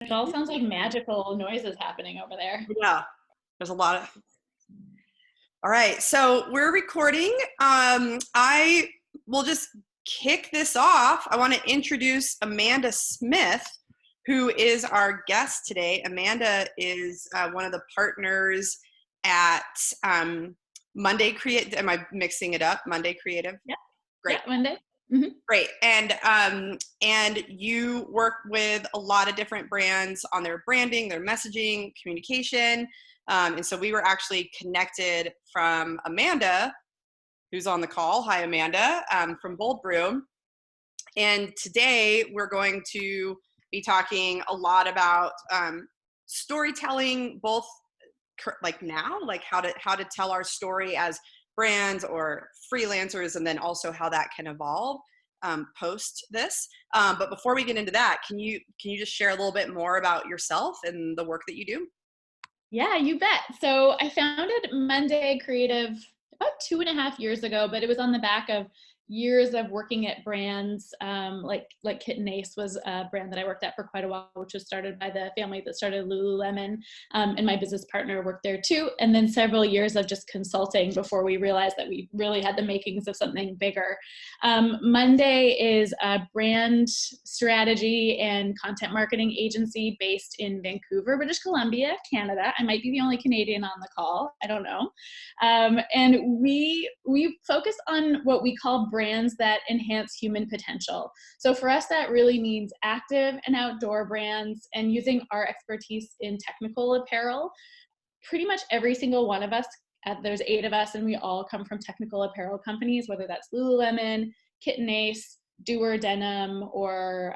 It all sounds like magical noises happening over there. Yeah, there's a lot of. All right, so we're recording. I will just kick this off. I want to introduce Amanda Smith, who is our guest today. Amanda is one of the partners at Monday Creative. Am I mixing it up? Monday Creative? Yeah. Great. Yeah, Monday. Mm-hmm. Great. And you work with a lot of different brands on their branding, their messaging, communication. And so we were actually connected from Amanda, who's on the call. Hi, Amanda, from Bold Brew. And today we're going to be talking a lot about storytelling, both like now, like how to tell our story as brands or freelancers, and then also how that can evolve post this. But before we get into that, can you just share a little bit more about yourself and the work that you do? Yeah, you bet. So I founded Monday Creative about 2.5 years ago, but it was on the back of years of working at brands like Kit and Ace was a brand that I worked at for quite a while, which was started by the family that started Lululemon, and my business partner worked there too. And then several years of just consulting before we realized that we really had the makings of something bigger. Monday is a brand strategy and content marketing agency based in Vancouver, British Columbia, Canada. I might be the only Canadian on the call. I don't know. And we focus on what we call brands that enhance human potential. So for us, that really means active and outdoor brands and using our expertise in technical apparel. Pretty much every single one of us, there's 8 of us, and we all come from technical apparel companies, whether that's Lululemon, Kit and Ace, Doer Denim, or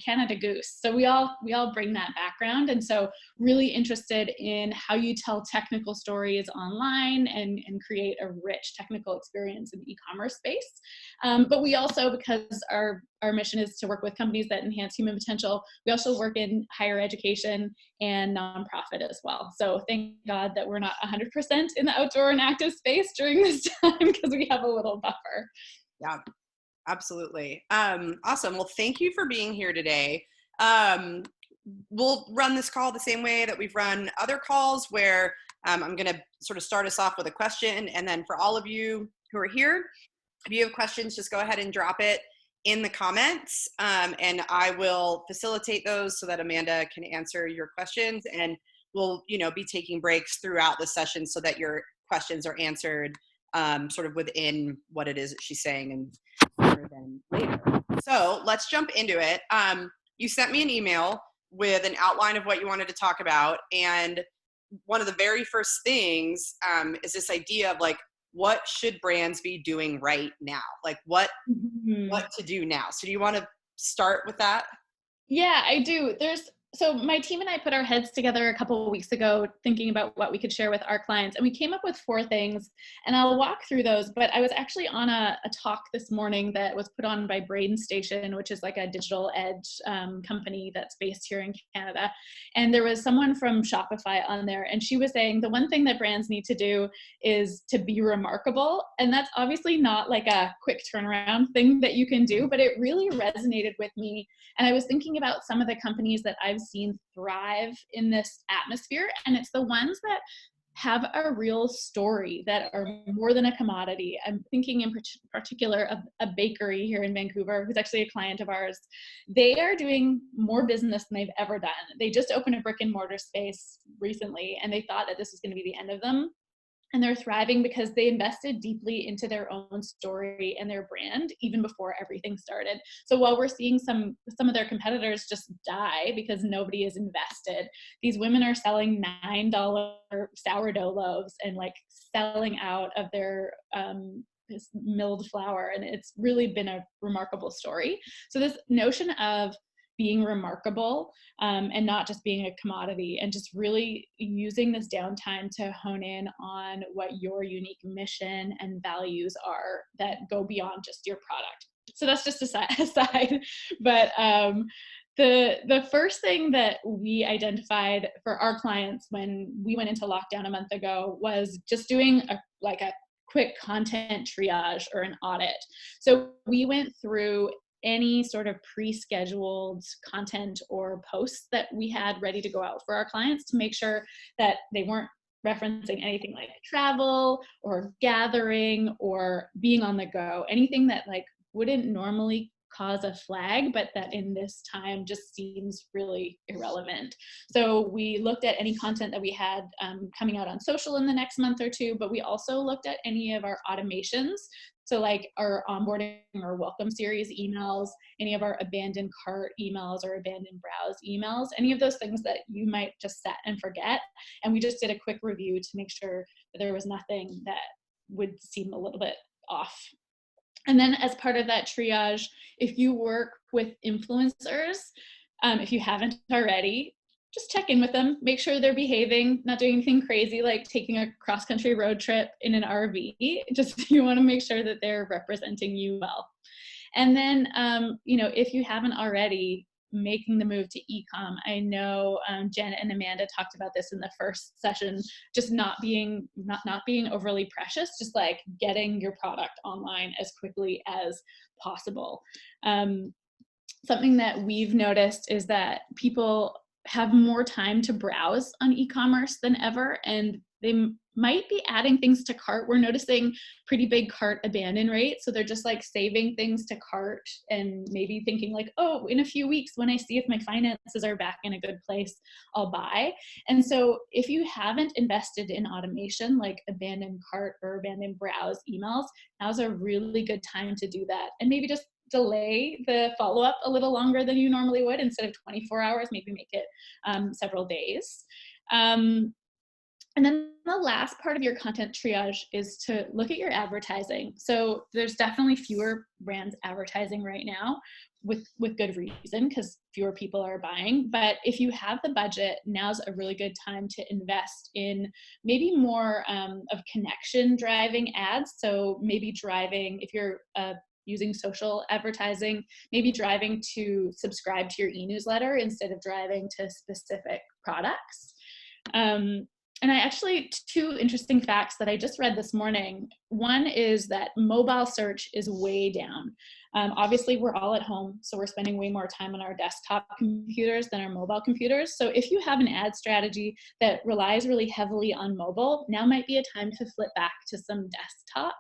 Canada Goose. So we all bring that background, and so really interested in how you tell technical stories online and create a rich technical experience in the e-commerce space. But we also, because our mission is to work with companies that enhance human potential, we also work in higher education and nonprofit as well. So thank God that we're not 100% in the outdoor and active space during this time, because we have a little buffer. Yeah. Absolutely. Awesome. Well, thank you for being here today. We'll run this call the same way that we've run other calls, where I'm going to sort of start us off with a question. And then for all of you who are here, if you have questions, just go ahead and drop it in the comments, and I will facilitate those so that Amanda can answer your questions. And we'll, be taking breaks throughout the session so that your questions are answered sort of within what it is that she's saying and than later. So let's jump into it. You sent me an email with an outline of what you wanted to talk about, and one of the very first things is this idea of like, what should brands be doing right now? Like what to do now. So do you want to start with that? Yeah, I do. So my team and I put our heads together a couple of weeks ago thinking about what we could share with our clients, and we came up with 4 things, and I'll walk through those. But I was actually on a talk this morning that was put on by Braden Station, which is like a digital edge company that's based here in Canada. And there was someone from Shopify on there, and she was saying the one thing that brands need to do is to be remarkable. And that's obviously not like a quick turnaround thing that you can do, but it really resonated with me. And I was thinking about some of the companies that I've seen thrive in this atmosphere, and it's the ones that have a real story, that are more than a commodity. I'm thinking in particular of a bakery here in Vancouver who's actually a client of ours. They are doing more business than they've ever done. They just opened a brick and mortar space recently, and they thought that this was going to be the end of them. And they're thriving because they invested deeply into their own story and their brand even before everything started. So while we're seeing some of their competitors just die because nobody is invested, these women are selling $9 sourdough loaves and like selling out of their this milled flour, and it's really been a remarkable story. So this notion of being remarkable and not just being a commodity, and just really using this downtime to hone in on what your unique mission and values are that go beyond just your product. So that's just aside. But the first thing that we identified for our clients when we went into lockdown a month ago was just doing a quick content triage or an audit. So we went through any sort of pre-scheduled content or posts that we had ready to go out for our clients to make sure that they weren't referencing anything like travel or gathering or being on the go, anything that like wouldn't normally cause a flag, but that in this time just seems really irrelevant. So we looked at any content that we had coming out on social in the next month or two, but we also looked at any of our automations. So like our onboarding or welcome series emails, any of our abandoned cart emails or abandoned browse emails, any of those things that you might just set and forget. And we just did a quick review to make sure that there was nothing that would seem a little bit off. And then as part of that triage, if you work with influencers, if you haven't already, just check in with them, make sure they're behaving, not doing anything crazy like taking a cross-country road trip in an RV. Just you want to make sure that they're representing you well. And then, if you haven't already, making the move to e-com. I know Jen and Amanda talked about this in the first session, just not being overly precious, just like getting your product online as quickly as possible. Something that we've noticed is that people have more time to browse on e-commerce than ever, and they might be adding things to cart. We're noticing pretty big cart abandon rates. So they're just like saving things to cart and maybe thinking like, oh, in a few weeks when I see if my finances are back in a good place, I'll buy. And so if you haven't invested in automation like abandoned cart or abandoned browse emails, now's a really good time to do that. And maybe just delay the follow-up a little longer than you normally would. Instead of 24 hours, maybe make it several days. And then the last part of your content triage is to look at your advertising. So there's definitely fewer brands advertising right now with good reason, because fewer people are buying. But if you have the budget, now's a really good time to invest in maybe more of connection driving ads. So maybe driving, if you're using social advertising, maybe driving to subscribe to your e-newsletter instead of driving to specific products. And I actually, two interesting facts that I just read this morning. One is that mobile search is way down. Obviously, we're all at home, so we're spending way more time on our desktop computers than our mobile computers. So if you have an ad strategy that relies really heavily on mobile, now might be a time to flip back to some desktop.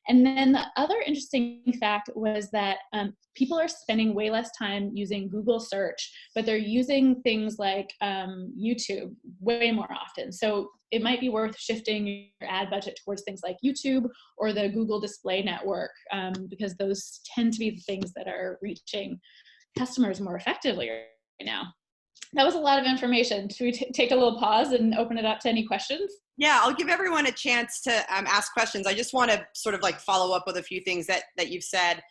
And then the other interesting fact was that people are spending way less time using Google search, but they're using things like YouTube way more often. So it might be worth shifting your ad budget towards things like YouTube or the Google Display Network, because those tend to be the things that are reaching customers more effectively right now. That was a lot of information. Should we take a little pause and open it up to any questions? Yeah, I'll give everyone a chance to ask questions. I just want to sort of like follow up with a few things that you've said.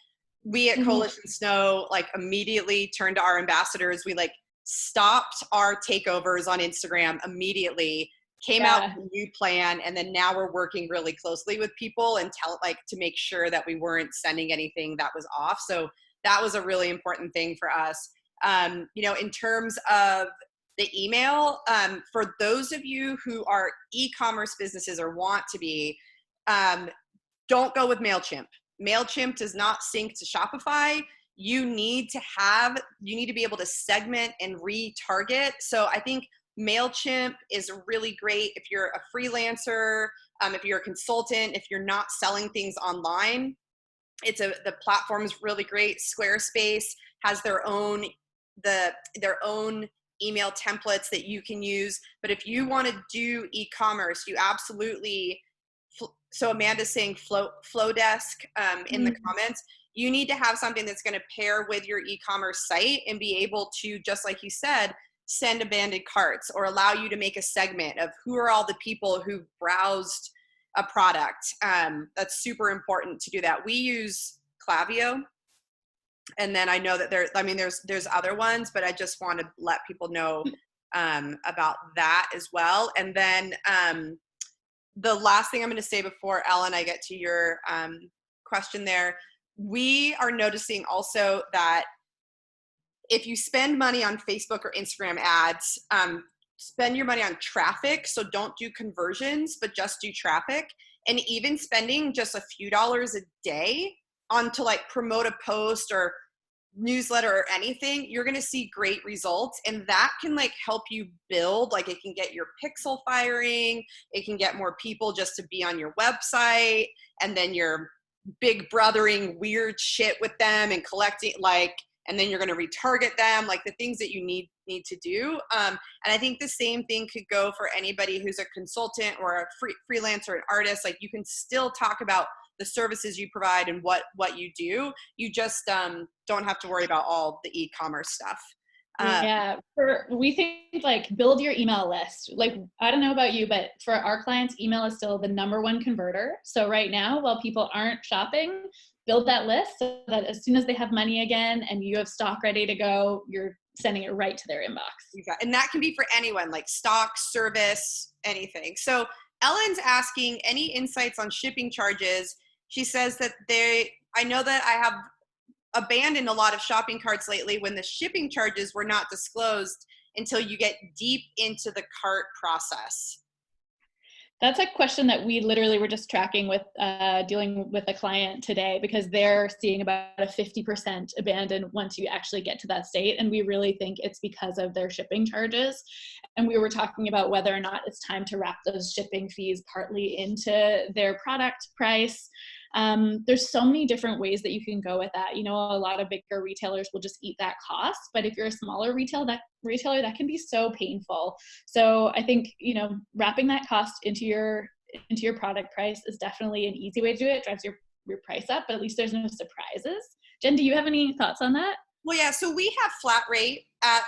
We at Coalition Snow like immediately turned to our ambassadors. We like stopped our takeovers on Instagram immediately, came out with a new plan, and then now we're working really closely with people and to make sure that we weren't sending anything that was off. So that was a really important thing for us. In terms of the email, for those of you who are e-commerce businesses or want to be, don't go with MailChimp. MailChimp does not sync to Shopify. You need to be able to segment and retarget. So I think MailChimp is really great if you're a freelancer, if you're a consultant, if you're not selling things online. The platform is really great. Squarespace has their own email templates that you can use. But if you want to do e-commerce, you absolutely, so Amanda's saying Flowdesk in the comments, you need to have something that's going to pair with your e-commerce site and be able to, just like you said, send abandoned carts or allow you to make a segment of who are all the people who browsed a product. That's super important to do that. We use Klaviyo. And then I know that there's other ones, but I just want to let people know about that as well. And then the last thing I'm going to say before Ellen, I get to your question there, we are noticing also that if you spend money on Facebook or Instagram ads, spend your money on traffic. So don't do conversions, but just do traffic. And even spending just a few dollars a day on to like promote a post or newsletter or anything, you're going to see great results. And that can like help you build, like it can get your pixel firing. It can get more people just to be on your website. And then you're big brothering weird shit with them and collecting like, and then you're going to retarget them, like the things that you need to do. And I think the same thing could go for anybody who's a consultant or a freelancer, an artist. Like you can still talk about the services you provide and what you do. You just don't have to worry about all the e-commerce stuff. Yeah, we think like build your email list. Like, I don't know about you, but for our clients, email is still the #1 converter. So right now, while people aren't shopping, build that list so that as soon as they have money again and you have stock ready to go, you're sending it right to their inbox. And that can be for anyone, like stock, service, anything. So Ellen's asking any insights on shipping charges. She says that I know that I have abandoned a lot of shopping carts lately when the shipping charges were not disclosed until you get deep into the cart process. That's a question that we literally were just tracking with dealing with a client today, because they're seeing about a 50% abandon once you actually get to that state. And we really think it's because of their shipping charges. And we were talking about whether or not it's time to wrap those shipping fees partly into their product price. There's so many different ways that you can go with that. You know, a lot of bigger retailers will just eat that cost, but if you're a smaller retailer, that can be so painful. So I think, you know, wrapping that cost into your product price is definitely an easy way to do it. It drives your price up, but at least there's no surprises. Jen, do you have any thoughts on that? Well, yeah, so we have flat rate at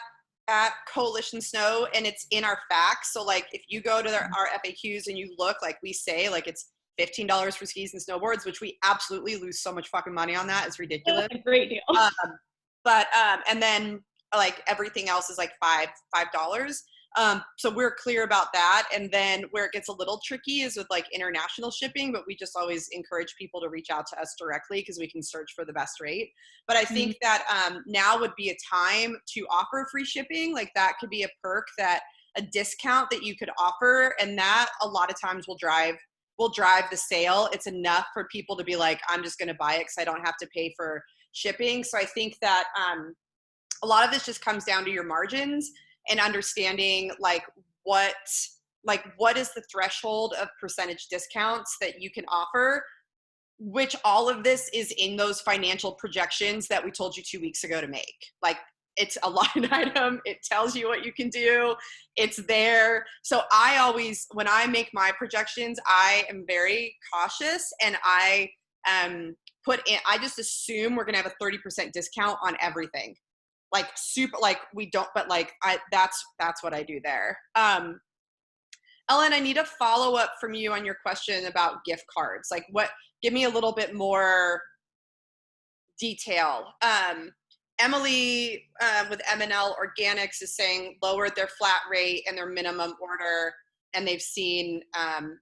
Coalition Snow, and it's in our facts. So like if you go to our FAQs and you look, like we say, like it's $15 for skis and snowboards, which we absolutely lose so much fucking money on that. It's ridiculous. That's a great deal. And then like everything else is like $5. So we're clear about that. And then where it gets a little tricky is with like international shipping, but we just always encourage people to reach out to us directly because we can search for the best rate. But I think that now would be a time to offer free shipping. Like that could be a perk, that a discount that you could offer, and that a lot of times will drive the sale. It's enough for people to be like, I'm just going to buy it because I don't have to pay for shipping. So I think that a lot of this just comes down to your margins and understanding like what is the threshold of percentage discounts that you can offer, which all of this is in those financial projections that we told you 2 weeks ago to make. Like it's a line item. It tells you what you can do. It's there. So I always, when I make my projections, I am very cautious, and I I just assume we're going to have a 30% discount on everything. Like super, like we don't, but like that's what I do there. Ellen, I need a follow up from you on your question about gift cards. Like give me a little bit more detail. Emily with M&L Organics is saying lowered their flat rate and their minimum order, and they've seen an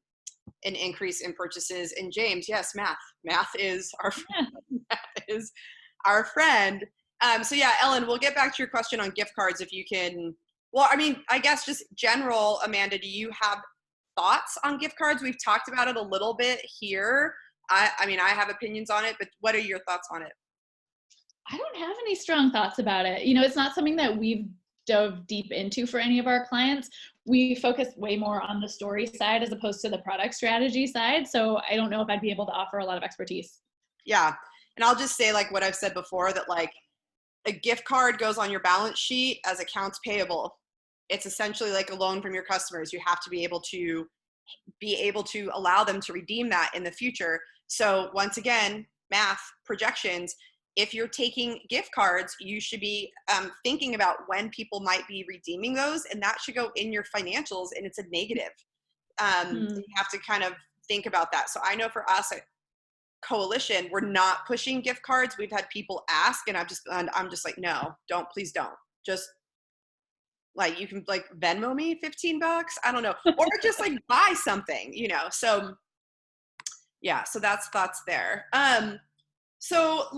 increase in purchases. And James, yes, math is our friend. Math is our friend. So yeah, Ellen, we'll get back to your question on gift cards if you can. Well, I mean, I guess just general, Amanda, do you have thoughts on gift cards? We've talked about it a little bit here. I mean, I have opinions on it, but what are your thoughts on it? I don't have any strong thoughts about it. You know, it's not something that we've dove deep into for any of our clients. We focus way more on the story side as opposed to the product strategy side. So I don't know if I'd be able to offer a lot of expertise. Yeah. And I'll just say like what I've said before, that like a gift card goes on your balance sheet as accounts payable. It's essentially like a loan from your customers. You have to be able to allow them to redeem that in the future. So once again, math projections. If you're taking gift cards, you should be thinking about when people might be redeeming those, and that should go in your financials, and it's a negative. You have to kind of think about that. So I know for us at Coalition, we're not pushing gift cards. We've had people ask, and I'm just like, no, please don't. Just like, you can like Venmo me $15. I don't know, or just like buy something, you know. So yeah, so that's thoughts there. So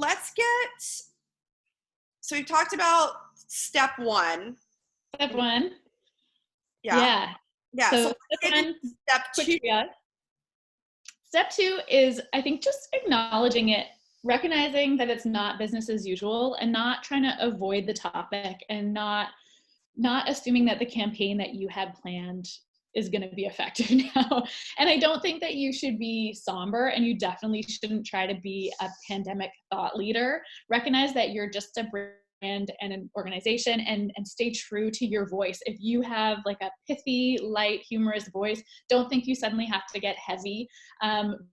so we talked about step one. Step one. Yeah. So step two. Step two is, I think, just acknowledging it recognizing that it's not business as usual and not trying to avoid the topic and not assuming that the campaign that you had planned is going to be effective now. And I don't think that you should be somber, and you definitely shouldn't try to be a pandemic thought leader. Recognize that you're just a brand and an organization, and stay true to your voice. If you have like a pithy, light, humorous voice, don't think you suddenly have to get heavy,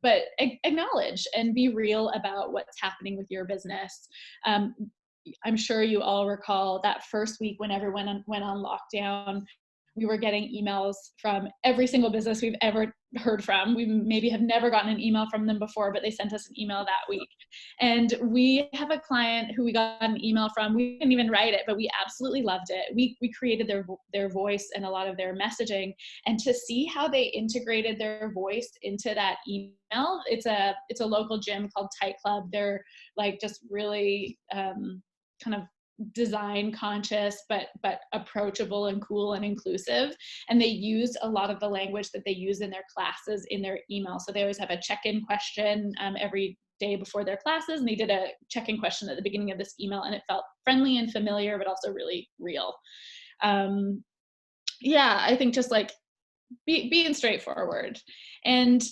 but acknowledge and be real about what's happening with your business. I'm sure you all recall that first week when everyone went on lockdown, we were getting emails from every single business we've ever heard from. We maybe have never gotten an email from them before, but they sent us an email that week. And we have a client who we got an email from. We didn't even write it, but we absolutely loved it. We created their voice and a lot of their messaging. And to see how they integrated their voice into that email, it's a local gym called Tight Club. They're like just really kind of design conscious, but approachable and cool and inclusive. And they used a lot of the language that they use in their classes in their email. So they always have a check-in question every day before their classes. And they did a check-in question at the beginning of this email, and it felt friendly and familiar, but also really real. Yeah, I think just like being straightforward. And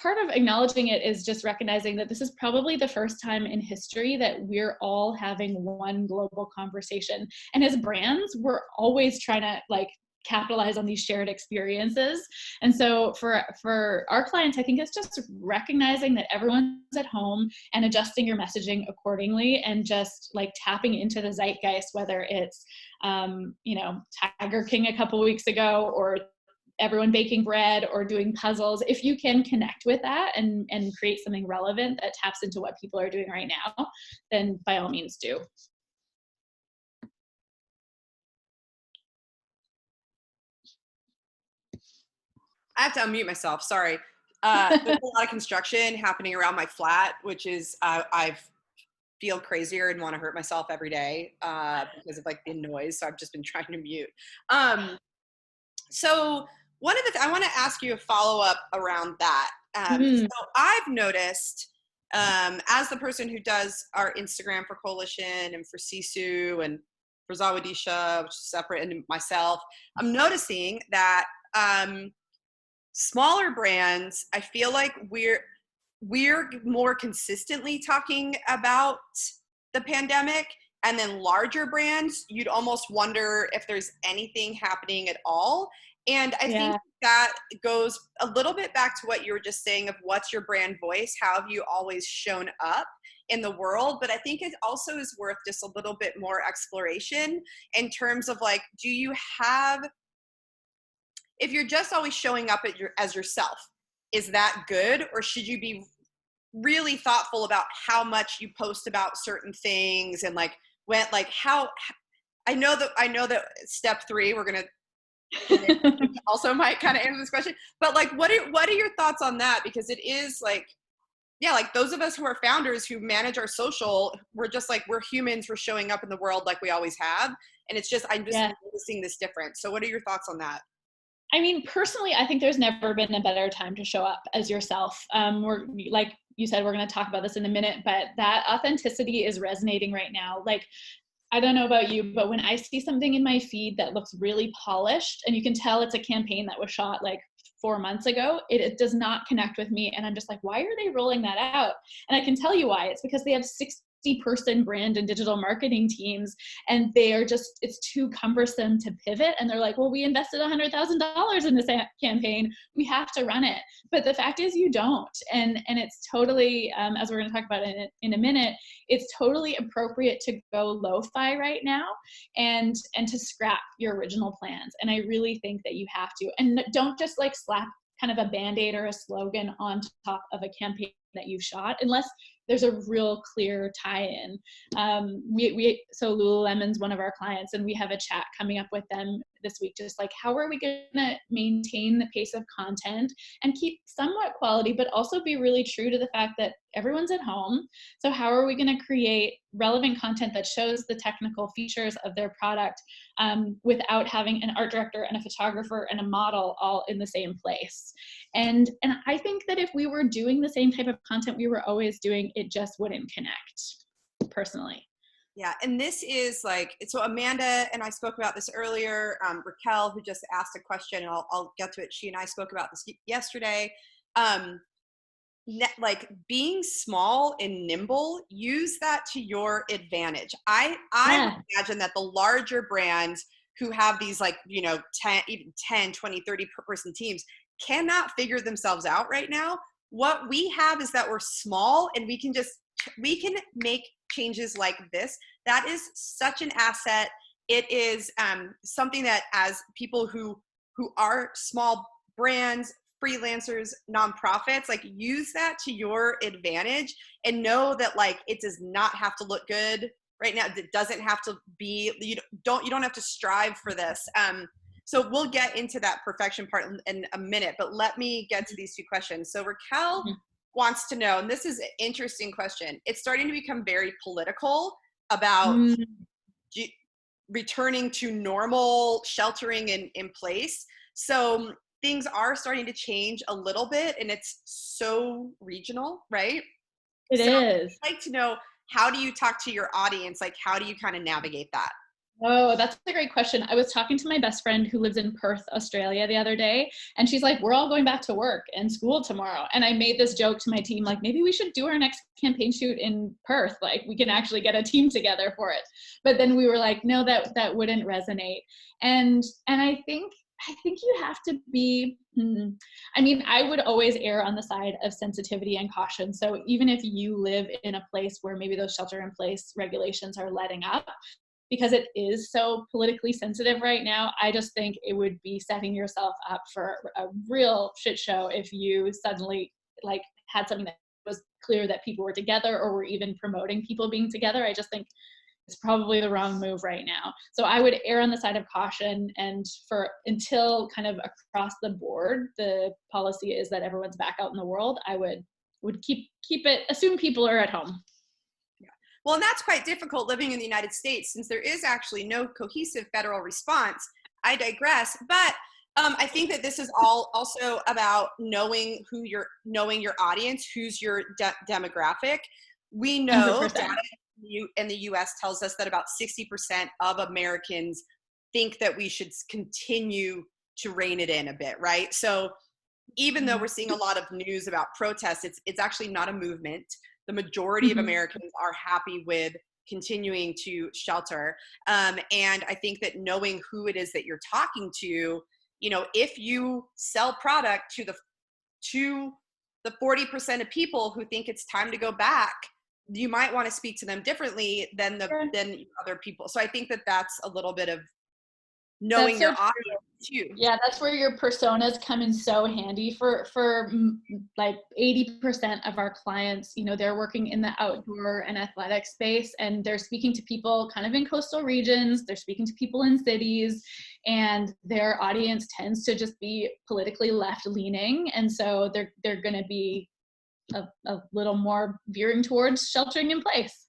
part of acknowledging it is just recognizing that this is probably the first time in history that we're all having one global conversation. And as brands, we're always trying to like capitalize on these shared experiences. And so for our clients, I think it's just recognizing that everyone's at home and adjusting your messaging accordingly, and just like tapping into the zeitgeist, whether it's, Tiger King a couple weeks ago, or everyone baking bread or doing puzzles. If you can connect with that and create something relevant that taps into what people are doing right now, then by all means do. I have to unmute myself. Sorry. There's a lot of construction happening around my flat, which is I feel crazier and want to hurt myself every day because of like the noise. So I've just been trying to mute. So one of the I want to ask you a follow up around that. So I've noticed as the person who does our Instagram for Coalition and for Sisu and for Zawadisha, which is separate, and myself, I'm noticing that smaller brands, I feel like we're more consistently talking about the pandemic, and then larger brands, you'd almost wonder if there's anything happening at all. And I think that goes a little bit back to what you were just saying of what's your brand voice, how have you always shown up in the world. But I think it also is worth just a little bit more exploration in terms of like, do you have, if you're just always showing up as yourself, is that good? Or should you be really thoughtful about how much you post about certain things, and like how I know that step 3, we're going to also might kind of answer this question, but like what are your thoughts on that? Because it is like, yeah, like those of us who are founders who manage our social, we're just like, we're humans, we're showing up in the world like we always have, and it's just I'm just noticing this difference. So what are your thoughts on that? I mean, personally, I think there's never been a better time to show up as yourself. We're like you said, we're going to talk about this in a minute, but that authenticity is resonating right now. Like, I don't know about you, but when I see something in my feed that looks really polished, and you can tell it's a campaign that was shot like 4 months ago, it does not connect with me. And I'm just like, why are they rolling that out? And I can tell you why. It's because they have 60-person brand and digital marketing teams, and they are just, it's too cumbersome to pivot. And they're like, well, we invested $100,000 in this campaign, we have to run it. But the fact is you don't. And it's totally, as we're going to talk about in a minute, it's totally appropriate to go lo-fi right now and to scrap your original plans. And I really think that you have to, and don't just like slap kind of a Band-Aid or a slogan on top of a campaign that you've shot, unless there's a real clear tie-in. So Lululemon's one of our clients, and we have a chat coming up with them this week, just like, how are we going to maintain the pace of content and keep somewhat quality, but also be really true to the fact that everyone's at home. So how are we going to create relevant content that shows the technical features of their product without having an art director and a photographer and a model all in the same place? And I think that if we were doing the same type of content we were always doing, it just wouldn't connect, personally. Yeah, and this is like, so Amanda and I spoke about this earlier. Raquel, who just asked a question, and I'll get to it. She and I spoke about this yesterday. Like being small and nimble, use that to your advantage. I imagine that the larger brands who have these like, 10, 20, 30 per person teams cannot figure themselves out right now. What we have is that we're small and we can make changes like this. That is such an asset. It is something that, as people who are small brands, freelancers, nonprofits, like, use that to your advantage and know that like it does not have to look good right now. It doesn't have to be, you don't have to strive for this. So we'll get into that perfection part in a minute, but let me get to these two questions. So Raquel wants to know, and this is an interesting question. It's starting to become very political about returning to normal sheltering in place. So things are starting to change a little bit, and it's so regional, right? It is. I'd like to know, how do you talk to your audience? Like, how do you kind of navigate that? Oh, that's a great question. I was talking to my best friend who lives in Perth, Australia the other day, and she's like, we're all going back to work and school tomorrow. And I made this joke to my team, like, maybe we should do our next campaign shoot in Perth. Like, we can actually get a team together for it. But then we were like, no, that wouldn't resonate. And I think you have to be, I mean, I would always err on the side of sensitivity and caution. So even if you live in a place where maybe those shelter in place regulations are letting up, because it is so politically sensitive right now, I just think it would be setting yourself up for a real shit show if you suddenly like had something that was clear that people were together or were even promoting people being together. I just think it's probably the wrong move right now. So I would err on the side of caution, and until kind of across the board the policy is that everyone's back out in the world, I would keep it, assume people are at home. Well, and that's quite difficult living in the United States, since there is actually no cohesive federal response. I digress, but I think that this is all also about knowing your audience, who's your demographic. We know 100%. data in the U.S. tells us that about 60% of Americans think that we should continue to rein it in a bit, right? So even though we're seeing a lot of news about protests, it's actually not a movement. The majority of Americans are happy with continuing to shelter. And I think that knowing who it is that you're talking to, if you sell product to the 40% of people who think it's time to go back, you might want to speak to them differently than other people. So I think that that's a little bit of knowing your audience too. Yeah, that's where your personas come in so handy for like 80% of our clients. They're working in the outdoor and athletic space, and they're speaking to people kind of in coastal regions. They're speaking to people in cities, and their audience tends to just be politically left leaning. And so they're going to be a little more veering towards sheltering in place.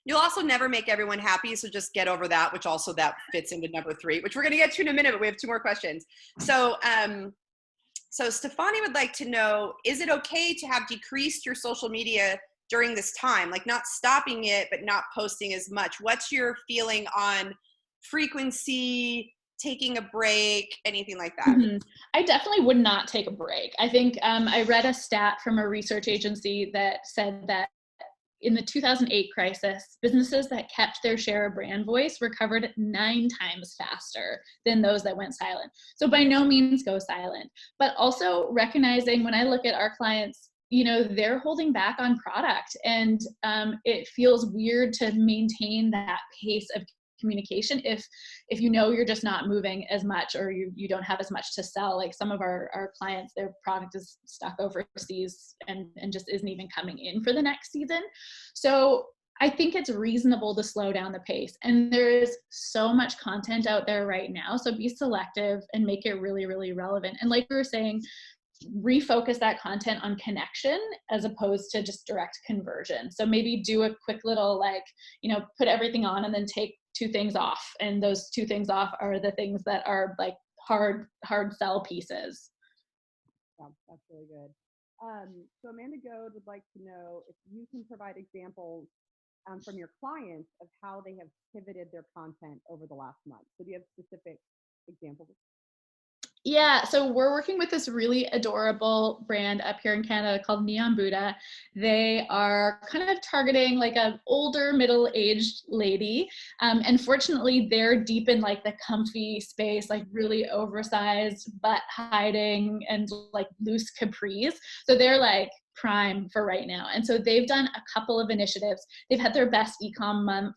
You'll also never make everyone happy, so just get over that, which also that fits into number 3, which we're going to get to in a minute, but we have 2 more questions. So Stefani would like to know, is it okay to have decreased your social media during this time? Like, not stopping it, but not posting as much. What's your feeling on frequency, taking a break, anything like that? I definitely would not take a break. I think I read a stat from a research agency that said that in the 2008 crisis, businesses that kept their share of brand voice recovered 9 times faster than those that went silent. So by no means go silent, but also recognizing, when I look at our clients, they're holding back on product, and it feels weird to maintain that pace of communication if you're just not moving as much, or you don't have as much to sell. Like some of our clients, their product is stuck overseas and just isn't even coming in for the next season. So I think it's reasonable to slow down the pace. And there's so much content out there right now. So be selective and make it really, really relevant. And like we were saying, refocus that content on connection as opposed to just direct conversion. So maybe do a quick little, like, put everything on and then take 2 things off. And those 2 things off are the things that are like hard sell pieces. Yeah, that's really good. So Amanda Goad would like to know if you can provide examples from your clients of how they have pivoted their content over the last month. So do you have specific examples? Yeah, so we're working with this really adorable brand up here in Canada called Neon Buddha. They are kind of targeting like an older middle-aged lady. And fortunately, they're deep in like the comfy space, like really oversized butt hiding and like loose capris. So they're like prime for right now. And so they've done a couple of initiatives. They've had their best e-com month,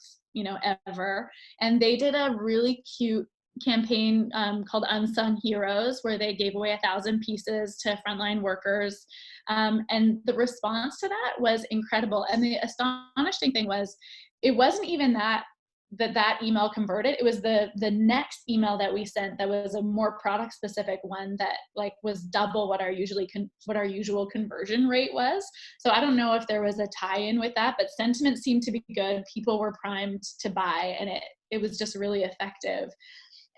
ever. And they did a really cute campaign called Unsung Heroes, where they gave away 1,000 pieces to frontline workers. And the response to that was incredible. And the astonishing thing was, it wasn't even that email converted. It was the next email that we sent that was a more product specific one that like was double what our usual conversion rate was. So I don't know if there was a tie-in with that, but sentiment seemed to be good. People were primed to buy, and it was just really effective.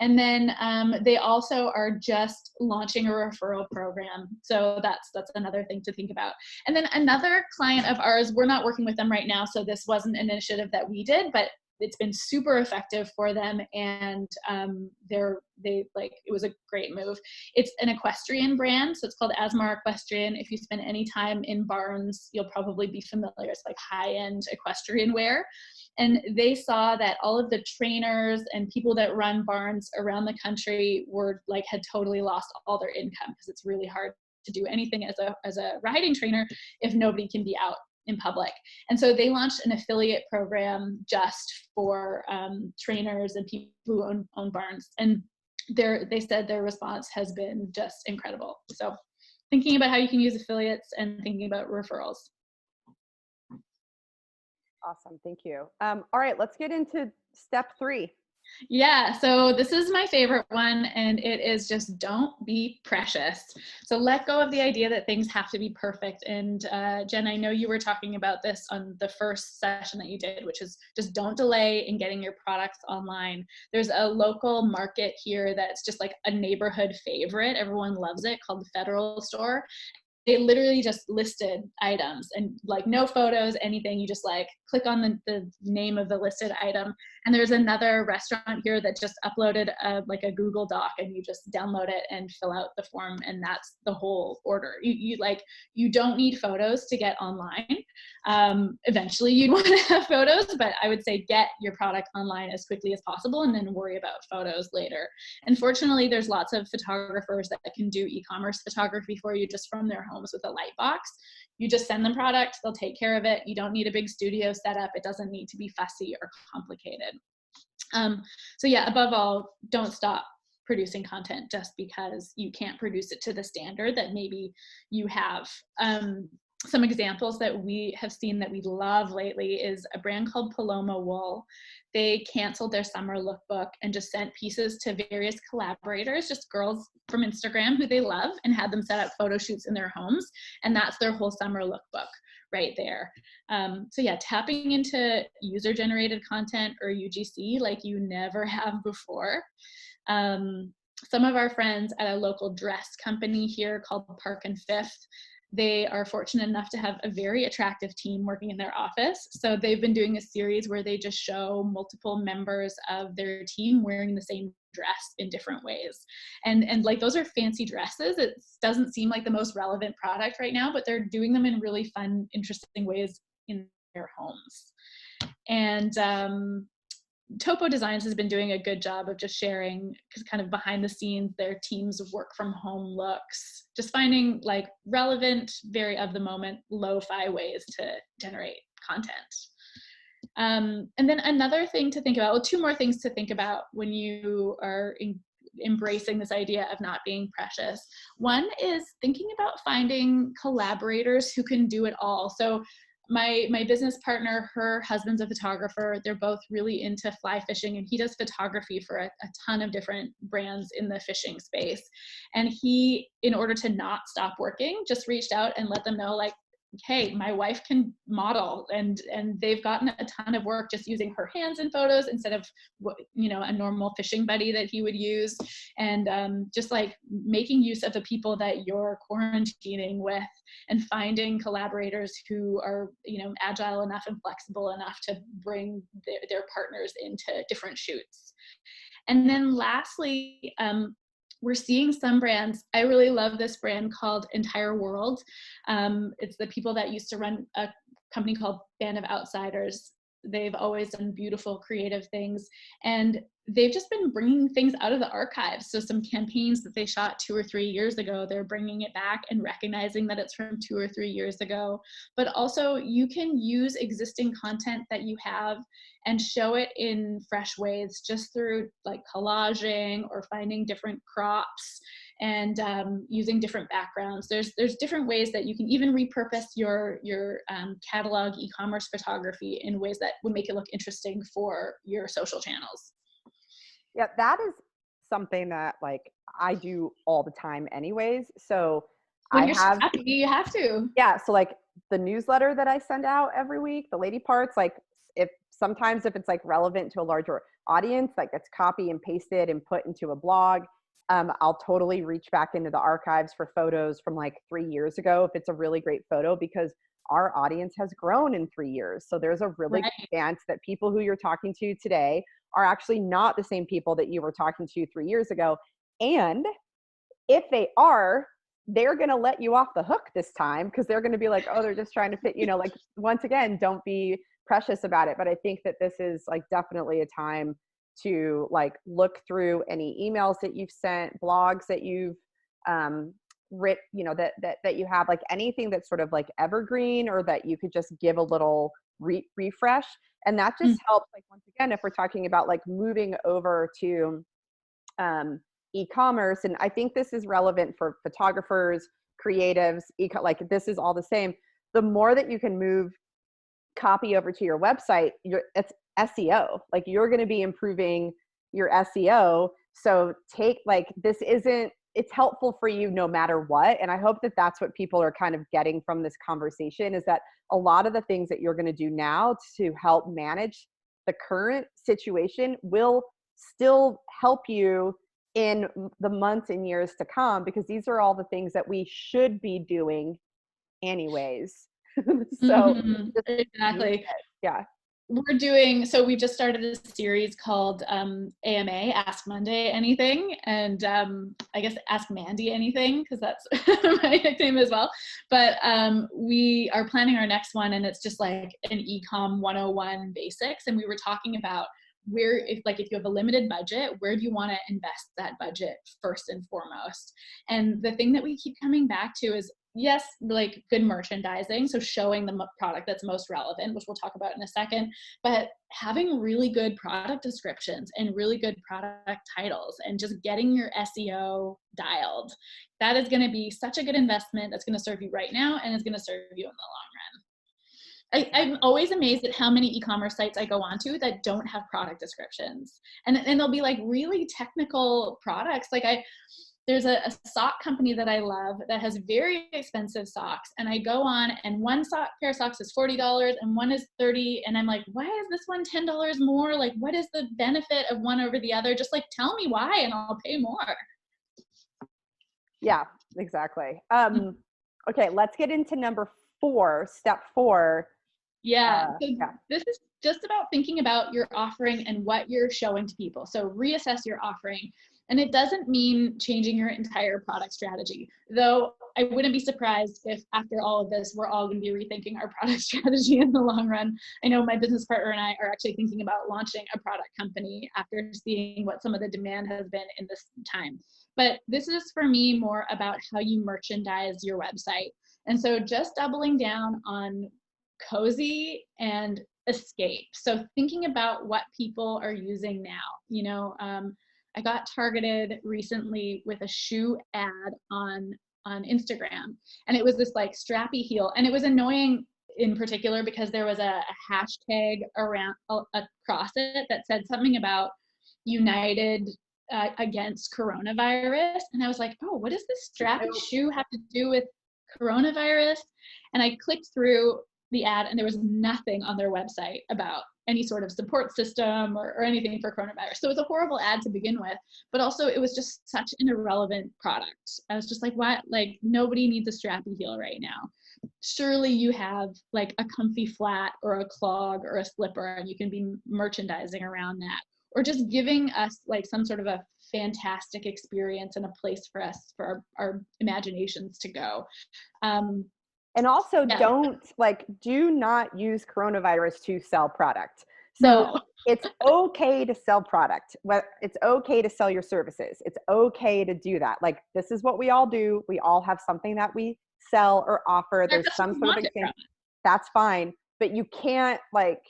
And then they also are just launching a referral program. So that's another thing to think about. And then another client of ours, we're not working with them right now, so this wasn't an initiative that we did, but it's been super effective for them, and it was a great move. It's an equestrian brand, so it's called Asmar Equestrian. If you spend any time in Barnes, you'll probably be familiar. It's like high-end equestrian wear. And they saw that all of the trainers and people that run barns around the country had totally lost all their income, because it's really hard to do anything as a riding trainer if nobody can be out in public. And so they launched an affiliate program just for trainers and people who own barns. And they said their response has been just incredible. So thinking about how you can use affiliates and thinking about referrals. Awesome, thank you. All right, let's get into step 3. Yeah, so this is my favorite one, and it is just don't be precious. So let go of the idea that things have to be perfect. And Jen, I know you were talking about this on the first session that you did, which is just don't delay in getting your products online. There's a local market here that's just like a neighborhood favorite. Everyone loves it, called the Federal Store. They literally just listed items and like no photos, anything. You just like click on the name of the listed item. And there's another restaurant here that just uploaded a Google Doc, and you just download it and fill out the form, and that's the whole order. You don't need photos to get online. Eventually you'd want to have photos, but I would say get your product online as quickly as possible and then worry about photos later. And fortunately, there's lots of photographers that can do e-commerce photography for you just from their homes with a light box. You just send them product, they'll take care of it. You don't need a big studio setup. It doesn't need to be fussy or complicated. So yeah, above all, don't stop producing content just because you can't produce it to the standard that maybe you have. Some examples that we have seen that we love lately is a brand called Paloma Wool. They canceled their summer lookbook and just sent pieces to various collaborators, just girls from Instagram who they love, and had them set up photo shoots in their homes. And that's their whole summer lookbook right there. So yeah, tapping into user-generated content, or UGC, like you never have before. Some of our friends at a local dress company here called Park and Fifth, they are fortunate enough to have a very attractive team working in their office. So they've been doing a series where they just show multiple members of their team wearing the same dress in different ways. And like those are fancy dresses. It doesn't seem like the most relevant product right now, but they're doing them in really fun, interesting ways in their homes. And Topo Designs has been doing a good job of just sharing kind of behind the scenes their teams of work from home looks, just finding like relevant, very of the moment, lo-fi ways to generate content. And then another thing to think about, well, 2 more things to think about when you are embracing this idea of not being precious. One is thinking about finding collaborators who can do it all. So my business partner, her husband's a photographer. They're both really into fly fishing, and he does photography for a ton of different brands in the fishing space. And he, in order to not stop working, just reached out and let them know, like, hey, my wife can model, and they've gotten a ton of work just using her hands in photos instead of, you know, a normal fishing buddy that he would use. And just like making use of the people that you're quarantining with, and finding collaborators who are, you know, agile enough and flexible enough to bring their partners into different shoots. And then lastly, we're seeing some brands. I really love this brand called Entire World. It's the people that used to run a company called Band of Outsiders. They've always done beautiful, creative things. And they've just been bringing things out of the archives. So some campaigns that they shot 2 or 3 years ago, they're bringing it back and recognizing that it's from 2 or 3 years ago. But also you can use existing content that you have and show it in fresh ways, just through like collaging or finding different crops and using different backgrounds. There's different ways that you can even repurpose your catalog e-commerce photography in ways that would make it look interesting for your social channels. Yeah, that is something that like I do all the time anyways. So when you're scrappy, you have to. Yeah. So like the newsletter that I send out every week, the Lady Parts, like sometimes if it's like relevant to a larger audience, like it's copy and pasted and put into a blog, I'll totally reach back into the archives for photos from like 3 years ago if it's a really great photo, because our audience has grown in 3 years. So there's a really good chance that people who you're talking to today are actually not the same people that you were talking to 3 years ago. And if they are, they're going to let you off the hook this time, because they're going to be like, oh, they're just trying to fit, you know, like once again, don't be precious about it. But I think that this is like definitely a time to like look through any emails that you've sent, blogs that you've written, you know, that you have, like anything that's sort of like evergreen, or that you could just give a little refresh. And that just helps, like, once again, if we're talking about like moving over to e-commerce. And I think this is relevant for photographers, creatives, like this is all the same. The more that you can move copy over to your website, it's SEO. Like you're going to be improving your SEO. So it's helpful for you no matter what. And I hope that that's what people are kind of getting from this conversation, is that a lot of the things that you're going to do now to help manage the current situation will still help you in the months and years to come, because these are all the things that we should be doing anyways. So exactly. Yeah. So we just started a series called AMA, Ask Monday Anything, and I guess Ask Mandy Anything, because that's my nickname as well. But we are planning our next one, and it's just like an e-com 101 basics. And we were talking about if you have a limited budget, where do you want to invest that budget first and foremost? And the thing that we keep coming back to is, yes, like good merchandising, so showing the product that's most relevant, which we'll talk about in a second, but having really good product descriptions and really good product titles, and just getting your SEO dialed. That is going to be such a good investment that's going to serve you right now, and is going to serve you in the long run. I'm always amazed at how many e-commerce sites I go onto that don't have product descriptions, and they'll be like really technical products. Like there's a sock company that I love that has very expensive socks, and I go on, and one pair of socks is $40 and one is $30, and I'm like, why is this one $10 more? Like, what is the benefit of one over the other? Just like tell me why, and I'll pay more. Yeah, exactly. Okay, let's get into step 4. This is just about thinking about your offering and what you're showing to people. So reassess your offering. And it doesn't mean changing your entire product strategy, though I wouldn't be surprised if after all of this, we're all going to be rethinking our product strategy in the long run. I know my business partner and I are actually thinking about launching a product company after seeing what some of the demand has been in this time. But this is for me more about how you merchandise your website. And so just doubling down on cozy and escape. So thinking about what people are using now. I got targeted recently with a shoe ad on Instagram, and it was this like strappy heel, and it was annoying. in particular because there was a hashtag around across it that said something about United against coronavirus. And I was like, oh, what does this strappy shoe have to do with coronavirus? And I clicked through the ad and there was nothing on their website about any sort of support system or anything for coronavirus. So it was a horrible ad to begin with, but also it was just such an irrelevant product. I was just like, what? Like, nobody needs a strappy heel right now. Surely you have like a comfy flat or a clog or a slipper and you can be merchandising around that, or just giving us like some sort of a fantastic experience and a place for us, for our imaginations to go. And also Yeah. do not use coronavirus to sell product. So No. it's okay to sell product. It's okay to sell your services. It's okay to do that. Like, this is what we all do. We all have something that we sell or offer. There's That's some what we sort of want it exchange. from. That's fine. But you can't, like,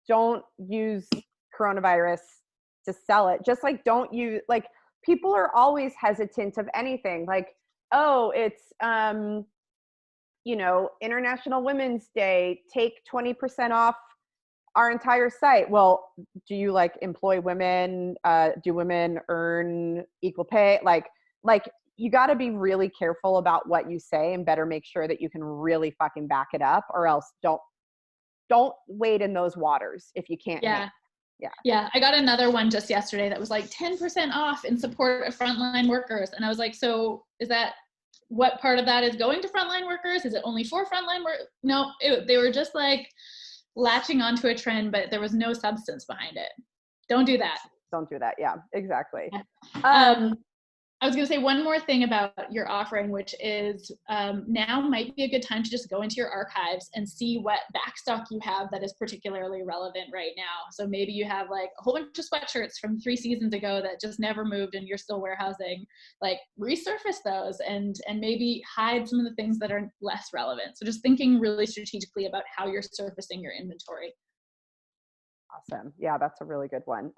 don't use coronavirus to sell it. Just like, don't use, like, people are always hesitant of anything. Like, oh, it's, International Women's Day, take 20% off our entire site. Well, do you like employ women? Do women earn equal pay? Like you got to be really careful about what you say and better make sure that you can really fucking back it up, or else don't wade in those waters if you can't. Yeah. Yeah. Yeah. I got another one just yesterday that was like 10% off in support of frontline workers. And I was like, so is that, what part of that is going to frontline workers? Is it only for frontline work? No, they were just like latching onto a trend, but there was no substance behind it. Don't do that. Don't do that. Yeah, exactly. I was going to say one more thing about your offering, which is now might be a good time to just go into your archives and see what backstock you have that is particularly relevant right now. So maybe you have like a whole bunch of sweatshirts from 3 seasons ago that just never moved and you're still warehousing. Like, resurface those and maybe hide some of the things that are less relevant. So just thinking really strategically about how you're surfacing your inventory. Awesome. Yeah, that's a really good one.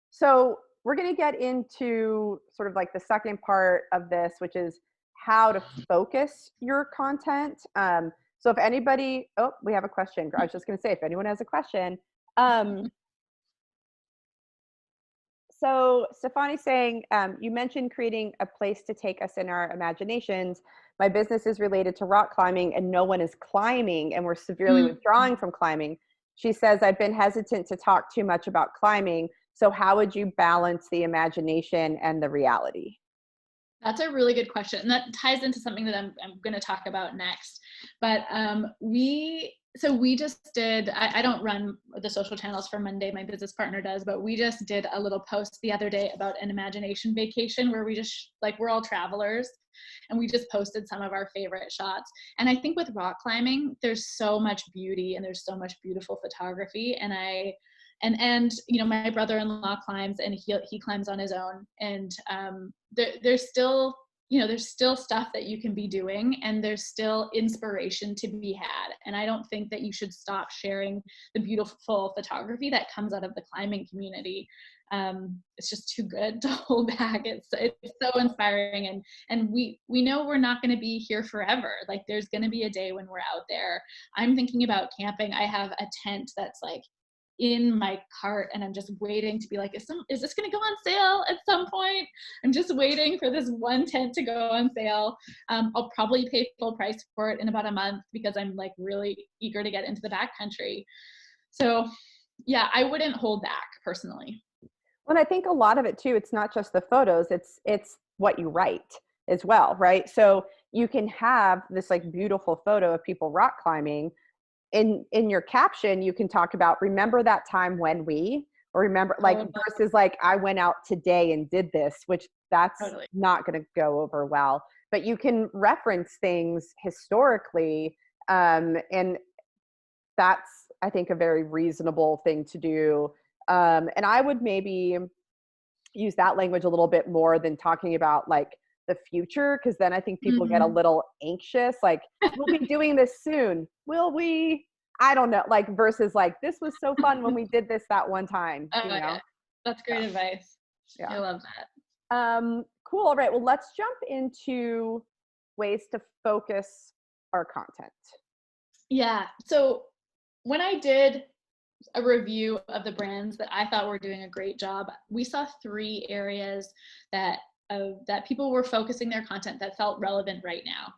So we're going to get into sort of like the second part of this, which is how to focus your content. So if anybody, we have a question. I was just going to say, if anyone has a question. So Stefani's saying, you mentioned creating a place to take us in our imaginations. My business is related to rock climbing and no one is climbing and we're severely withdrawing from climbing. She says, I've been hesitant to talk too much about climbing. So how would you balance the imagination and the reality? That's a really good question. And that ties into something that I'm going to talk about next. But we just did, I don't run the social channels for Monday, my business partner does, but we just did a little post the other day about an imagination vacation where we just, like, we're all travelers and we just posted some of our favorite shots. And I think with rock climbing, there's so much beauty and there's so much beautiful photography. And my brother-in-law climbs and he climbs on his own. And there's still stuff that you can be doing and there's still inspiration to be had. And I don't think that you should stop sharing the beautiful photography that comes out of the climbing community. It's just too good to hold back. It's so inspiring. And we know we're not going to be here forever. Like, there's going to be a day when we're out there. I'm thinking about camping. I have a tent that's like in my cart and I'm just waiting to be like, is this going to go on sale at some point? I'm just waiting for this one tent to go on sale. I'll probably pay full price for it in about a month because I'm like really eager to get into the backcountry. So yeah, I wouldn't hold back personally. Well, I think a lot of it too, it's not just the photos, it's what you write as well, right? So you can have this like beautiful photo of people rock climbing. In your caption, you can talk about, remember that time when or remember, like, versus like, I went out today and did this, which that's totally not going to go over well. But you can reference things historically. And that's, I think, a very reasonable thing to do. And I would maybe use that language a little bit more than talking about like the future, because then I think people get a little anxious, like, we'll be doing this soon, will we? I don't know, like, versus like, this was so fun when we did this that one time. Yeah. That's great advice. Yeah, I love that. Cool. All right, well, let's jump into ways to focus our content. Yeah. So when I did a review of the brands that I thought were doing a great job, we saw 3 areas that that people were focusing their content that felt relevant right now.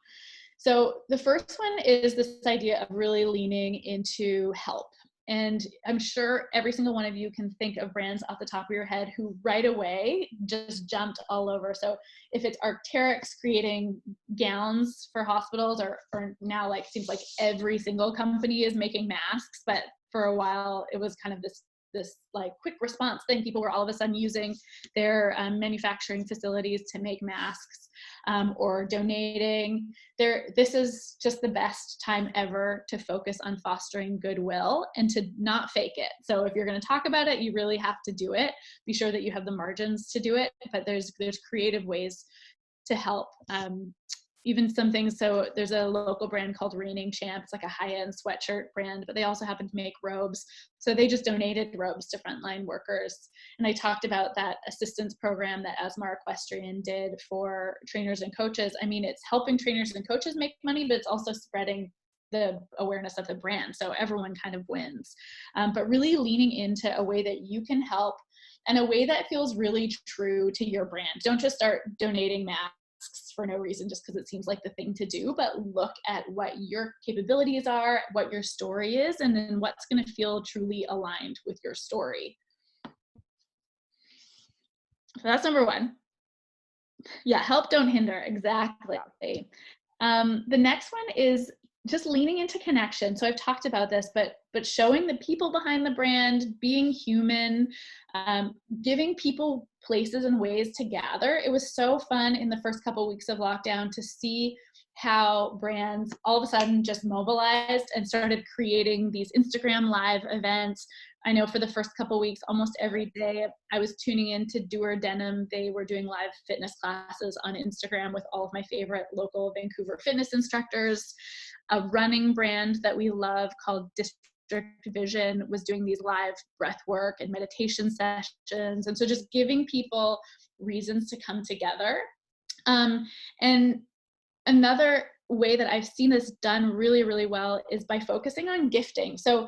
So the first one is this idea of really leaning into help. And I'm sure every single one of you can think of brands off the top of your head who right away just jumped all over. So if it's Arc'teryx creating gowns for hospitals, or now like seems like every single company is making masks, but for a while it was kind of this like quick response thing. People were all of a sudden using their manufacturing facilities to make masks, or donating. This is just the best time ever to focus on fostering goodwill and to not fake it. So if you're going to talk about it, you really have to do it. Be sure that you have the margins to do it, but there's creative ways to help. Even some things, so there's a local brand called Reigning Champ. It's like a high-end sweatshirt brand, but they also happen to make robes. So they just donated robes to frontline workers. And I talked about that assistance program that Asmar Equestrian did for trainers and coaches. I mean, it's helping trainers and coaches make money, but it's also spreading the awareness of the brand. So everyone kind of wins. But really leaning into a way that you can help and a way that feels really true to your brand. Don't just start donating masks for no reason just because it seems like the thing to do, but look at what your capabilities are, what your story is, and then what's going to feel truly aligned with your story. So that's number 1. Yeah, help, don't hinder. Exactly. The next one is just leaning into connection. So I've talked about this, but showing the people behind the brand, being human, giving people places and ways to gather. It was so fun in the first couple of weeks of lockdown to see how brands all of a sudden just mobilized and started creating these Instagram live events. I know for the first couple of weeks, almost every day I was tuning in to Doer Denim. They were doing live fitness classes on Instagram with all of my favorite local Vancouver fitness instructors. A running brand that we love called District Vision was doing these live breath work and meditation sessions. And so just giving people reasons to come together. And another way that I've seen this done really, really well is by focusing on gifting. So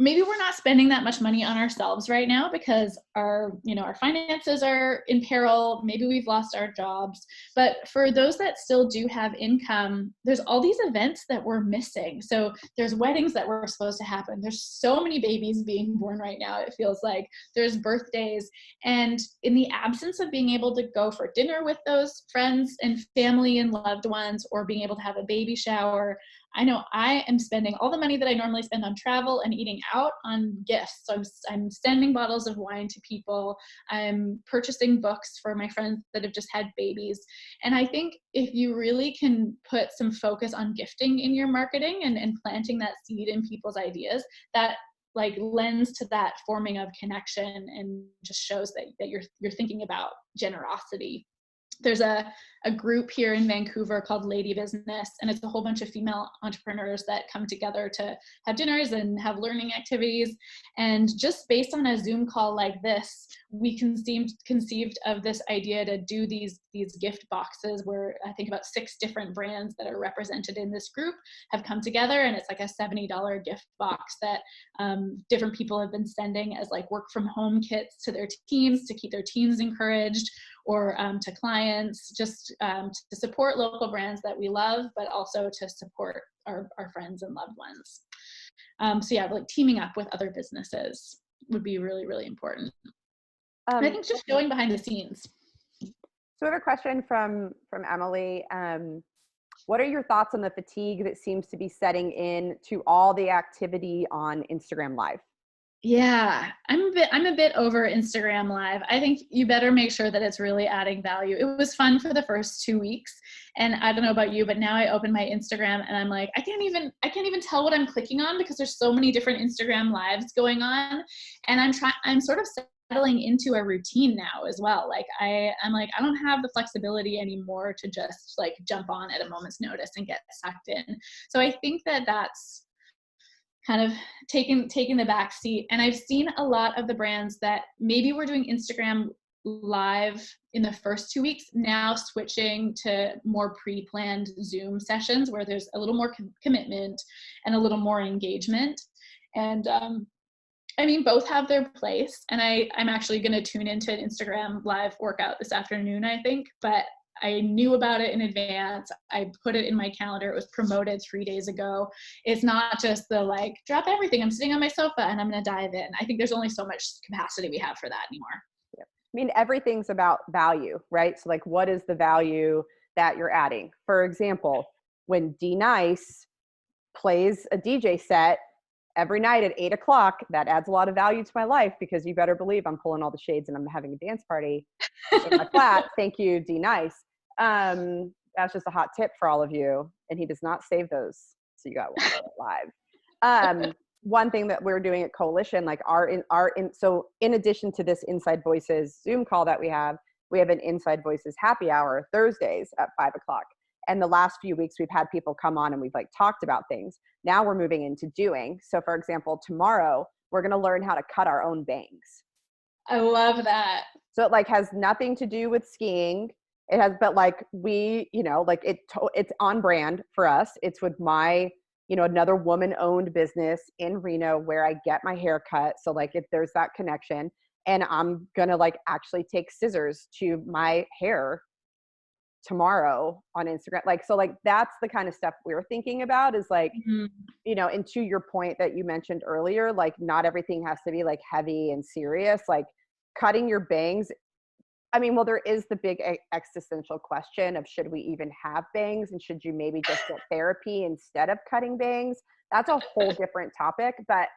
maybe we're not spending that much money on ourselves right now because our finances are in peril. Maybe we've lost our jobs. But for those that still do have income, there's all these events that we're missing. So there's weddings that were supposed to happen. There's so many babies being born right now, it feels like. There's birthdays. And in the absence of being able to go for dinner with those friends and family and loved ones, or being able to have a baby shower, I know I am spending all the money that I normally spend on travel and eating out on gifts. So I'm sending bottles of wine to people. I'm purchasing books for my friends that have just had babies. And I think if you really can put some focus on gifting in your marketing and planting that seed in people's ideas, that like lends to that forming of connection and just shows that you're thinking about generosity. There's a group here in Vancouver called Lady Business, and it's a whole bunch of female entrepreneurs that come together to have dinners and have learning activities. And just based on a Zoom call like this, we conceived of this idea to do these gift boxes where I think about 6 different brands that are represented in this group have come together, and it's like a $70 gift box that different people have been sending as like work from home kits to their teams to keep their teams encouraged, or to clients, just to support local brands that we love, but also to support our friends and loved ones. So yeah, like teaming up with other businesses would be really, really important. I think just showing behind the scenes. So we have a question from Emily. What are your thoughts on the fatigue that seems to be setting in to all the activity on Instagram Live? Yeah, I'm a bit over Instagram Live. I think you better make sure that it's really adding value. It was fun for the first 2 weeks, and I don't know about you, but now I open my Instagram and I'm like, I can't even tell what I'm clicking on because there's so many different Instagram Lives going on, and I'm sort of settling into a routine now as well. Like I'm like, I don't have the flexibility anymore to just like jump on at a moment's notice and get sucked in. So I think that's kind of taking the back seat. And I've seen a lot of the brands that maybe were doing Instagram live in the first 2 weeks, now switching to more pre-planned Zoom sessions where there's a little more commitment and a little more engagement. And I mean, both have their place. And I'm actually going to tune into an Instagram live workout this afternoon, I think, but I knew about it in advance. I put it in my calendar. It was promoted 3 days ago. It's not just the like, drop everything. I'm sitting on my sofa and I'm going to dive in. I think there's only so much capacity we have for that anymore. I mean, everything's about value, right? So like, what is the value that you're adding? For example, when D-Nice plays a DJ set every night at 8:00, that adds a lot of value to my life, because you better believe I'm pulling all the shades and I'm having a dance party in my flat. Thank you, D-Nice. That's just a hot tip for all of you. And he does not save those, so you got to watch it live. One thing that we're doing at Coalition, like so in addition to this Inside Voices Zoom call that we have an Inside Voices happy hour Thursdays at 5:00. And the last few weeks we've had people come on and we've like talked about things. Now we're moving into doing. So for example, tomorrow we're going to learn how to cut our own bangs. I love that. So it like has nothing to do with skiing. It has, but like we, you know, like it's on brand for us. It's with my, you know, another woman-owned business in Reno where I get my hair cut. So like there's that connection, and I'm gonna like actually take scissors to my hair tomorrow on Instagram. Like, so like that's the kind of stuff we're thinking about, is like, you know, and to your point that you mentioned earlier, like not everything has to be like heavy and serious. Like cutting your bangs, I mean, well, there is the big existential question of, should we even have bangs, and should you maybe just get therapy instead of cutting bangs? That's a whole different topic, but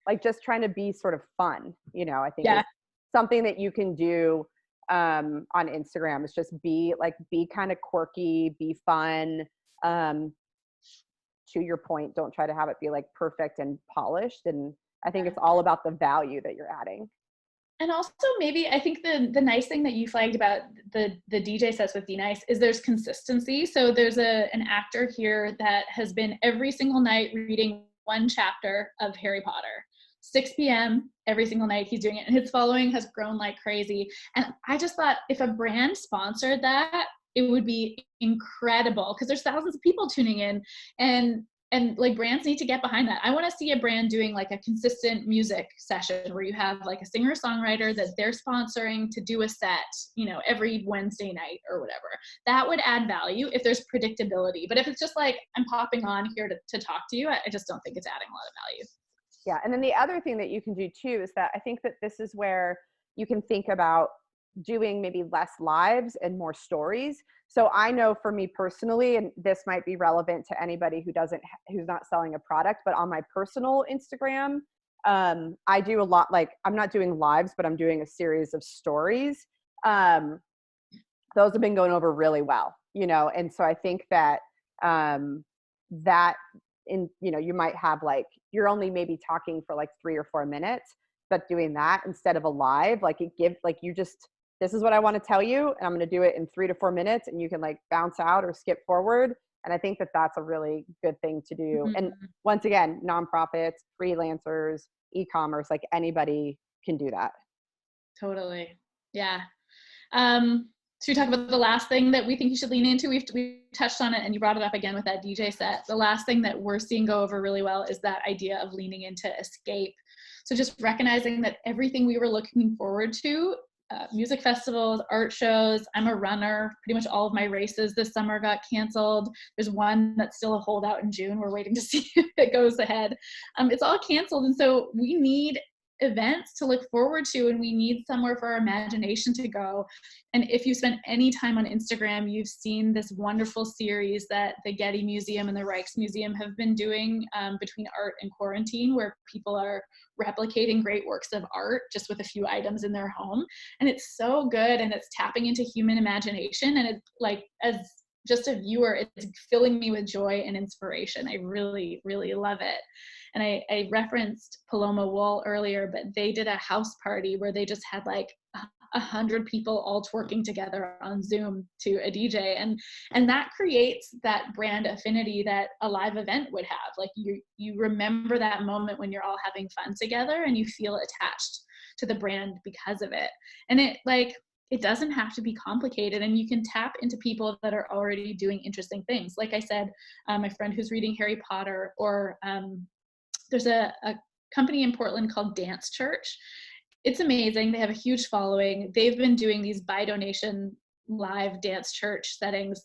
like just trying to be sort of fun, you know, I think is something that you can do on Instagram, is just be kind of quirky, be fun. To your point, don't try to have it be like perfect and polished. And I think it's all about the value that you're adding. And also maybe I think the nice thing that you flagged about the DJ sets with D-Nice is there's consistency. So there's an actor here that has been every single night reading one chapter of Harry Potter. 6 p.m. every single night he's doing it, and his following has grown like crazy. And I just thought if a brand sponsored that, it would be incredible, because there's thousands of people tuning in, and like brands need to get behind that. I want to see a brand doing like a consistent music session where you have like a singer-songwriter that they're sponsoring to do a set, you know, every Wednesday night or whatever. That would add value if there's predictability. But if it's just like, I'm popping on here to talk to you, I just don't think it's adding a lot of value. Yeah. And then the other thing that you can do too is that I think that this is where you can think about doing maybe less lives and more stories. So I know for me personally, and this might be relevant to anybody who's not selling a product, but on my personal Instagram, I do a lot, like I'm not doing lives, but I'm doing a series of stories. Those have been going over really well, you know? And so I think that, you know, you might have like, you're only maybe talking for like 3 or 4 minutes, but doing that instead of a live, like it gives, like you just, this is what I want to tell you, and I'm going to do it in 3 to 4 minutes, and you can like bounce out or skip forward. And I think that that's a really good thing to do. Mm-hmm. And once again, nonprofits, freelancers, e-commerce, like anybody can do that. Totally. Yeah. So we talk about the last thing that we think you should lean into. We touched on it, and you brought it up again with that DJ set. The last thing that we're seeing go over really well is that idea of leaning into escape. So just recognizing that everything we were looking forward to, music festivals, art shows, I'm a runner, pretty much all of my races this summer got canceled. There's one that's still a holdout in June. We're waiting to see if it goes ahead. It's all canceled. And so we need events to look forward to, and we need somewhere for our imagination to go. And if you spend any time on Instagram, you've seen this wonderful series that the Getty Museum and the Rijksmuseum have been doing between art and quarantine, where people are replicating great works of art just with a few items in their home. And it's so good, and it's tapping into human imagination, and it's like, as just a viewer, it's filling me with joy and inspiration. I really, really love it. And I referenced Paloma Wool earlier, but they did a house party where they just had like 100 people all twerking together on Zoom to a DJ. And that creates that brand affinity that a live event would have. Like you remember that moment when you're all having fun together and you feel attached to the brand because of it. And it doesn't have to be complicated, and you can tap into people that are already doing interesting things. Like I said, my friend who's reading Harry Potter, or there's a company in Portland called Dance Church. It's amazing. They have a huge following. They've been doing these by donation live dance church setups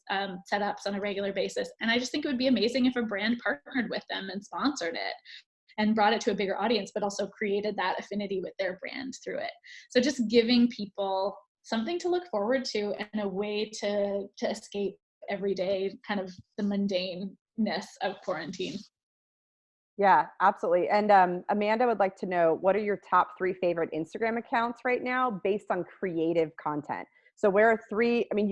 on a regular basis. And I just think it would be amazing if a brand partnered with them and sponsored it and brought it to a bigger audience, but also created that affinity with their brand through it. So just giving people something to look forward to and a way to escape every day, kind of the mundaneness of quarantine. Yeah, absolutely. And Amanda would like to know, what are your top 3 favorite Instagram accounts right now based on creative content? So where are 3, I mean,